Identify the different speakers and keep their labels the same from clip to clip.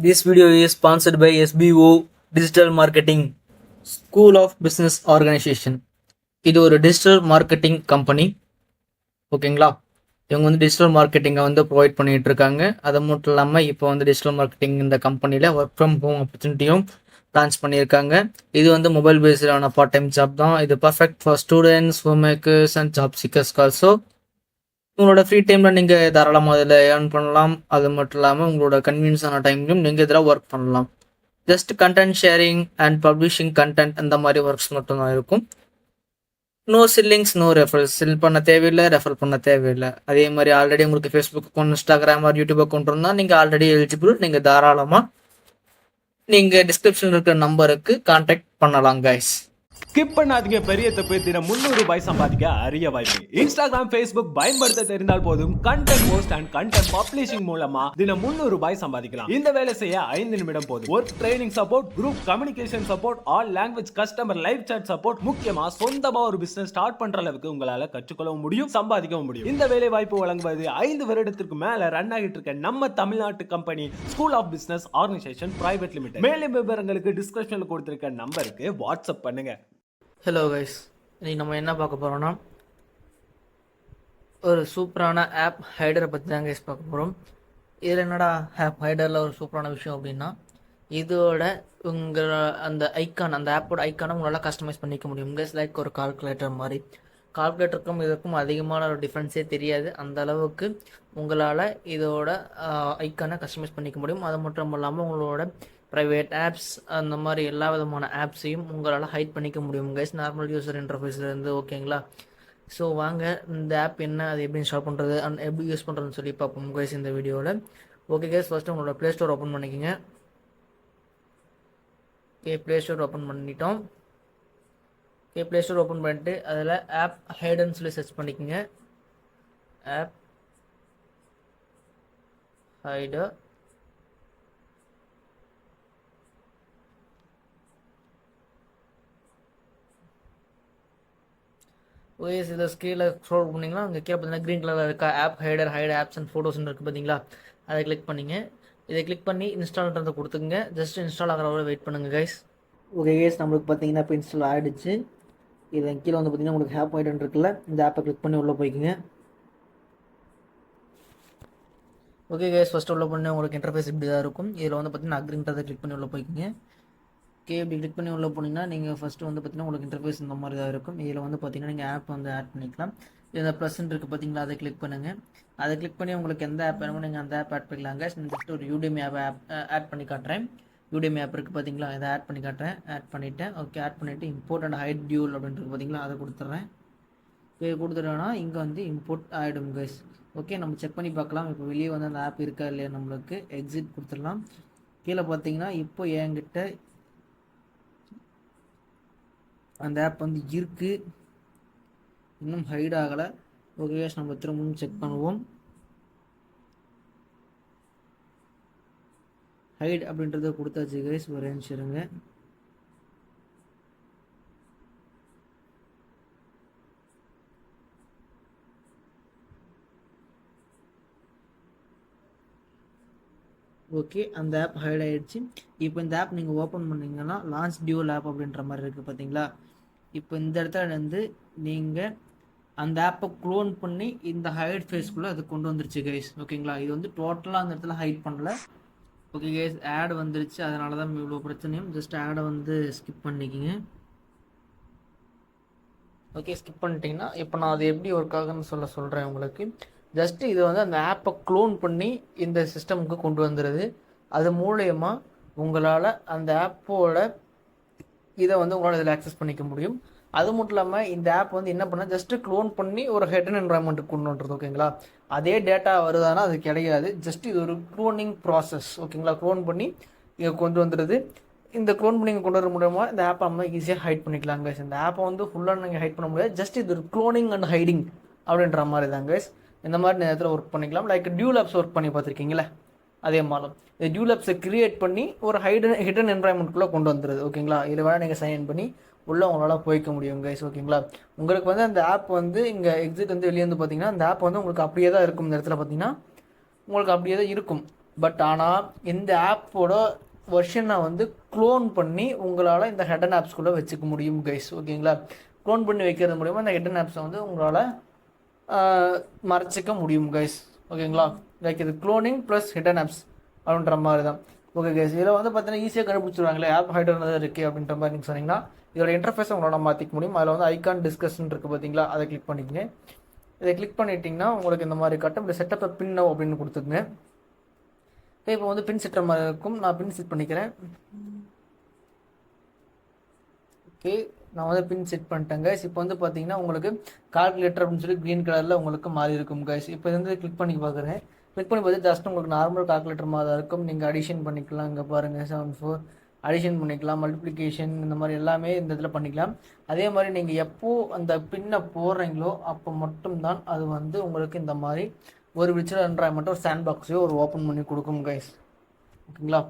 Speaker 1: This video is sponsored by SBO Digital Marketing School of Business Organization. இது ஒரு digital marketing company. ஓகேங்களா, இவங்க வந்து டிஜிட்டல் மார்க்கெட்டிங்கை வந்து ப்ரொவைட் பண்ணிகிட்டு இருக்காங்க. அது மட்டும் இல்லாமல் இப்போ வந்து டிஜிட்டல் மார்க்கெட்டிங் இந்த கம்பெனியில் ஒர்க் ஃப்ரம் ஹோம் ஆப்பர்ச்சுனிட்டியும் லான்ச் பண்ணியிருக்காங்க. இது வந்து மொபைல் பேஸ்டான பார்ட் டைம் ஜாப் தான். இது perfect for students, home makers and job seekers also. உங்களோட ஃப்ரீ டைமில் நீங்கள் தாராளமாக அதில் ஏர்ன் பண்ணலாம். அது மட்டும் இல்லாமல் உங்களோட கன்வீனியன்ஸான டைம்லையும் நீங்கள் இதில் ஒர்க் பண்ணலாம். Just content sharing and publishing content அந்த மாதிரி ஒர்க்ஸ் மட்டும்தான் இருக்கும். No sellings, no referrals. Sell பண்ண தேவையில்லை, ரெஃபர் பண்ண தேவையில்லை. அதே மாதிரி ஆல்ரெடி உங்களுக்கு Facebook account, Instagram or YouTube account இருந்தால் நீங்கள் ஆல்ரெடி எலிஜிபிள். நீங்கள் தாராளமாக நீங்கள் டிஸ்கிரிப்ஷனில் இருக்கிற நம்பருக்கு கான்டாக்ட் பண்ணலாம் கைஸ்.
Speaker 2: ஸ்கிப் பண்ணாதீங்க, பெரிய தப்பு. தினம் 300 ரூபாய் சம்பாதிக்க அரிய வாய்ப்பு. இன்ஸ்டாகிராம், ஃபேஸ்புக் பயன்படுத்த தெரிந்தால் போதும். Content post and content publishing மூலமா தினம் 300 ரூபாய் சம்பாதிக்கலாம். இந்த வேலை செய்ய 5 நிமிடம் போதும். Work training support, group communication support, all language, customer live chat support. முக்கியமா சொந்தமா ஒரு பிசினஸ் ஸ்டார்ட் பண்ற அளவுக்கு உங்களால கற்றுக்கொள்ளவும் முடியும், சம்பாதிக்கவும் முடியும். இந்த வேலை வாய்ப்பு வழங்குவது 5 வருடத்திற்கு மேல ரன் ஆகிட்டு இருக்க நம்ம தமிழ்நாட்டு company school of business organisation private limited. மேலும் விவரங்களுக்கு டிஸ்கிரிப்ஷன்ல கொடுத்திருக்க நம்பருக்கு வாட்ஸ்அப் பண்ணுங்க.
Speaker 1: ஹலோ கைஸ், இன்றைக்கி நம்ம என்ன பார்க்க போகிறோம்னா ஒரு சூப்பரான ஆப் ஹைடரை பற்றி தான் கைஸ் பார்க்க போகிறோம். இதில் என்னடா ஆப் ஹைடரில் ஒரு சூப்பரான விஷயம் அப்படின்னா, இதோட உங்கள் அந்த ஐக்கான், அந்த ஆப்போட ஐக்கானை உங்களால் கஸ்டமைஸ் பண்ணிக்க முடியும் கைஸ். லைக் ஒரு கால்குலேட்டர் மாதிரி. கால்குலேட்டருக்கும் இதற்கும் அதிகமான ஒரு டிஃப்ரென்ஸே தெரியாது. அந்த அளவுக்கு உங்களால் இதோட ஐக்கானை கஸ்டமைஸ் பண்ணிக்க முடியும். அது மட்டும் இல்லாமல் உங்களோட ப்ரைவேட் ஆப்ஸ் அந்த மாதிரி எல்லா விதமான ஆப்ஸையும் உங்களால் ஹைட் பண்ணிக்க முடியும் கைஸ், நார்மல் யூசர் இன்டர்ஃபேஸ்லேருந்து. ஓகேங்களா, ஸோ வாங்க இந்த ஆப் என்ன, அது எப்படி இன்ஸ்டால் பண்ணுறது அண்ட் எப்படி யூஸ் பண்ணுறதுன்னு சொல்லி பார்ப்போம் கைஸ் இந்த வீடியோவில். ஓகே கைஸ், ஃபஸ்ட்டு உங்களோட ப்ளே ஸ்டோர் ஓப்பன் பண்ணிக்கோங்க. ஓகே, ப்ளே ஸ்டோர் ஓப்பன் பண்ணிட்டோம். ஓகே, ப்ளே ஸ்டோர் ஓப்பன் பண்ணிட்டு அதில் ஆப் ஹைடர்னு சொல்லி சர்ச் பண்ணிக்கோங்க. ஆப் ஹைடர். ஓஎஸ் இதில் ஸ்கீல ஸ்க்ரோல் பண்ணிங்கன்னா அங்கே கீழே பார்த்தீங்கன்னா க்ரீன் கலரில் இருக்கா ஆப் ஹைடர், ஹைட் ஆப்ஸ் அண்ட் ஃபோட்டோஸ்ன்னு இருக்குது பார்த்தீங்களா. அதை கிளிக் பண்ணிங்க. இதை கிளிக் பண்ணி இன்ஸ்டால்ன்றதை கொடுத்துங்க. ஜஸ்ட் இன்ஸ்டால் ஆகிற வரை வெயிட் பண்ணுங்கள் கைஸ். ஓகே கைஸ், நம்மளுக்கு பார்த்தீங்கன்னா இப்போ இன்ஸ்டால் ஆகிடுச்சு. இதை கீழே வந்து பார்த்தீங்கன்னா உங்களுக்கு ஆப் ஹைடர் இருக்குல்ல, இந்த ஆப்பை கிளிக் பண்ணி உள்ளே போய்க்குங்க. ஓகே கைஸ், ஃபஸ்ட்டு உள்ளே பண்ணி உங்களுக்கு இன்டர்ஃபேஸ் இப்படி தான் இருக்கும். இதில் வந்து பார்த்தீங்கன்னா அக்ரின்றதை கிளிக் பண்ணி உள்ளே போய்க்குங்க. ஓகே, இப்படி கிளிக் பண்ணி உள்ளே போனீங்கன்னா நீங்கள் ஃபஸ்ட்டு வந்து பார்த்தீங்கன்னா உங்களுக்கு இன்டர்ஃபேஸ் இந்த மாதிரி தான் இருக்கும். இதில் வந்து பார்த்தீங்கன்னா நீங்கள் ஆப் வந்து ஆட் பண்ணிக்கலாம். இந்த ப்ளஸ்ன்னு இருக்குது பார்த்தீங்களா, அதை கிளிக் பண்ணுங்கள். அதை கிளிக் பண்ணி உங்களுக்கு எந்த ஆப் வேணுமோ நீங்கள் அந்த ஆப் ஆட் பண்ணிக்கலாங்க. ஜஸ்ட் ஒரு யூடிமி ஆப் ஆட் பண்ணி காட்டுறேன். யூடிமி ஆப் இருக்குது பார்த்தீங்களா, இதை ஆட் பண்ணி காட்டுறேன். ஆட் பண்ணிவிட்டேன். ஓகே, ஆட் பண்ணிவிட்டு இம்போர்ட் அண்ட் ஹைட் டியூல் அப்படின்றது பார்த்தீங்களா, அதை கொடுத்துட்றேன். ஓகே, கொடுத்துட்டோன்னா இங்கே வந்து இம்போர்ட் ஆகிடும் கைஸ். ஓகே, நம்ம செக் பண்ணி பார்க்கலாம். இப்போ வெளியே வந்து அந்த ஆப் இருக்கா இல்லையா, நம்மளுக்கு எக்ஸிட் கொடுத்துடலாம். கீழே பார்த்தீங்கன்னா இப்போ என்கிட்ட அந்த ஆப் வந்து இருக்குது, இன்னும் ஹைட் ஆகலை. ஓகே கைஸ், நம்ம திரும்பவும் செக் பண்ணுவோம். ஹைட் அப்படின்றத கொடுத்தாச்சு கைஸ், ஒரு நிமிஷம் இருங்க. ஓகே, அந்த ஆப் ஹைட் ஆகிடுச்சு. இப்போ இந்த ஆப் நீங்கள் ஓப்பன் பண்ணிங்கன்னா லான்ச் டியூல் ஆப் அப்படின்ற மாதிரி இருக்குது பார்த்தீங்களா. இப்போ இந்த இடத்துல வந்து நீங்கள் அந்த ஆப்பை க்ளோன் பண்ணி இந்த ஹைட் ஃபேஸ்க்குள்ளே அது கொண்டு வந்துருச்சு கைஸ். ஓகேங்களா, இது வந்து டோட்டலாக அந்த இடத்துல ஹைட் பண்ணல. ஓகே கைஸ், ஆட் வந்துருச்சு, அதனால தான் இவ்வளோ பிரச்சனையும். ஜஸ்ட் ஆடை வந்து ஸ்கிப் பண்ணிக்கிங்க. ஓகே, ஸ்கிப் பண்ணிட்டீங்கன்னா இப்போ நான் அது எப்படி ஒர்க் ஆகுன்னு சொல்கிறேன் உங்களுக்கு. ஜஸ்ட்டு இது வந்து அந்த ஆப்பை க்ளோன் பண்ணி இந்த சிஸ்டமுக்கு கொண்டு வந்துடுது. அது மூலயமா உங்களால் அந்த ஆப்போட இதை வந்து உங்களால் இதில் ஆக்சஸ் பண்ணிக்க முடியும். அது மட்டும் இல்லாமல் இந்த ஆப் வந்து என்ன பண்ணால் ஜஸ்ட்டு க்ளோன் பண்ணி ஒரு ஹெட்டன் என்வரான்மெண்ட்டுக்கு கொண்டு வந்துடுது. ஓகேங்களா, அதே டேட்டா வருதானா அது கிடையாது. ஜஸ்ட் இது ஒரு க்ளோனிங் ப்ராசஸ். ஓகேங்களா, க்ளோன் பண்ணி இங்கே கொண்டு வந்துடுது. இந்த க்ளோன் பண்ணி கொண்டு வர மூலமாக இந்த ஆப்பை நம்ம ஈஸியாக ஹைட் பண்ணிக்கலாம் கைஸ். இந்த ஆப்பை வந்து ஃபுல்லாக நீங்கள் ஹைட் பண்ண முடியாது. ஜஸ்ட் இது ஒரு க்ளோனிங் அண்ட் ஹைடிங் அப்படின்ற மாதிரி தான் கைஸ். இந்த மாதிரி நேரத்தில் ஒர்க் பண்ணிக்கலாம். லைக் டியூல் ஆப்ஸ் ஒர்க் பண்ணி பார்த்துருக்கீங்களே, அதே மாதிரி இந்த டியூல் ஆப்ஸை கிரியேட் பண்ணி ஒரு ஹிடன் என்வரான்மெண்ட்குள்ளே கொண்டு வந்துடுது. ஓகேங்களா, இதில் வேணால் நீங்கள் சைன் பண்ணி உள்ளே உங்களால் போய்க்க முடியும் கைஸ். ஓகேங்களா, உங்களுக்கு வந்து அந்த ஆப் வந்து இங்கே எக்ஸிட் வந்து வெளியே வந்து பார்த்தீங்கன்னா அந்த ஆப் வந்து உங்களுக்கு அப்படியே தான் இருக்கும். இந்த இடத்துல பார்த்தீங்கன்னா உங்களுக்கு அப்படியே தான் இருக்கும். பட் ஆனால் இந்த ஆப்போட வெர்ஷனை வந்து க்ளோன் பண்ணி உங்களால் இந்த ஹெடன் ஆப்ஸ்குள்ளே வச்சுக்க முடியும் கைஸ். ஓகேங்களா? க்ளோன் பண்ணி வைக்கிறது மூலிமா இந்த ஹெடன் ஆப்ஸை வந்து உங்களால் மறைச்சிக்க முடியும் கைஸ். ஓகேங்களா? லைக் இது க்ளோனிங் ப்ளஸ் ஹிடன் ஆப்ஸ் அப்படின்ற மாதிரி தான். ஓகே கைஸ், இதில் வந்து பார்த்தீங்கன்னா ஈஸியாக கண்டுபிடிச்சிருவாங்களே ஆப் ஹைடர் தான் இருக்குது அப்படின்ற மாதிரி நீங்கள் சொன்னீங்கன்னா இதோட இன்டர்ஃபேஸை உங்களால் மாற்றிக்க முடியும். அதில் வந்து ஐகான் டிஸ்கஷன் இருக்குது பார்த்தீங்களா, அதை கிளிக் பண்ணிக்கங்க. இதை கிளிக் பண்ணிட்டீங்கன்னா உங்களுக்கு இந்த மாதிரி கட்டும். இந்த செட்டப்பை பின் நவ் அப்படின்னு கொடுத்துக்குங்க. இப்போ வந்து பின் செட்டுற மாதிரி இருக்கும். நான் பின் செட் பண்ணிக்கிறேன். ஓகே, நான் வந்து பின் செட் பண்ணிட்டேன் கைஸ். இப்போ வந்து பார்த்தீங்கன்னா உங்களுக்கு கால்குலேட்டர் அப்படின்னு சொல்லி க்ரீன் கலரில் உங்களுக்கு மாறி இருக்கும் கைஸ். இப்போ வந்து கிளிக் பண்ணி பார்க்குறேன். கிளிக் பண்ணி பார்த்து ஜஸ்ட் உங்களுக்கு நார்மல் கால்குலேட்டர் மாதிரி தான் இருக்கும். நீங்கள் அடிஷன் பண்ணிக்கலாம். இங்கே பாருங்கள் 74 அடிஷன் பண்ணிக்கலாம், மல்டிப்ளிகேஷன் இந்த மாதிரி எல்லாமே இந்த இதில் பண்ணிக்கலாம். அதே மாதிரி நீங்கள் எப்போ அந்த பின்னை போடுறீங்களோ அப்போ மட்டும்தான் அது வந்து உங்களுக்கு இந்த மாதிரி ஒரு விர்ச்சுவல் என்வரான்மெண்ட் ஒரு சாண்ட் பாக்ஸையோ ஒரு ஓப்பன் பண்ணி கொடுக்கும் கைஸ். ஓகேங்களா?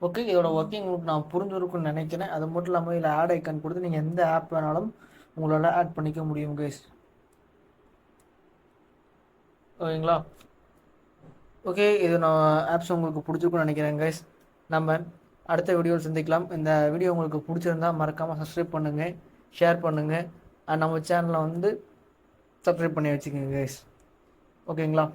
Speaker 1: ஓகே, இதோட ஒர்க்கிங் உங்களுக்கு நான் புரிஞ்சிருக்குன்னு நினைக்கிறேன். அது மட்டும் இல்லாமல் இதில் ஆட் ஐக்கான் கொடுத்து நீங்கள் எந்த ஆப் வேணாலும் உங்களால் ஆட் பண்ணிக்க முடியும் கைஸ். ஓகேங்களா? ஓகே, இது நான் ஆப்ஸ் உங்களுக்கு பிடிச்சிருக்குன்னு நினைக்கிறேன் கைஸ். நம்ம அடுத்த வீடியோவில் சந்திக்கலாம். இந்த வீடியோ உங்களுக்கு பிடிச்சிருந்தா மறக்காமல் சப்ஸ்கிரைப் பண்ணுங்கள், ஷேர் பண்ணுங்கள், நம்ம சேனலை வந்து சப்ஸ்கிரைப் பண்ணி வச்சுக்கோங்க கைஸ். ஓகேங்களா?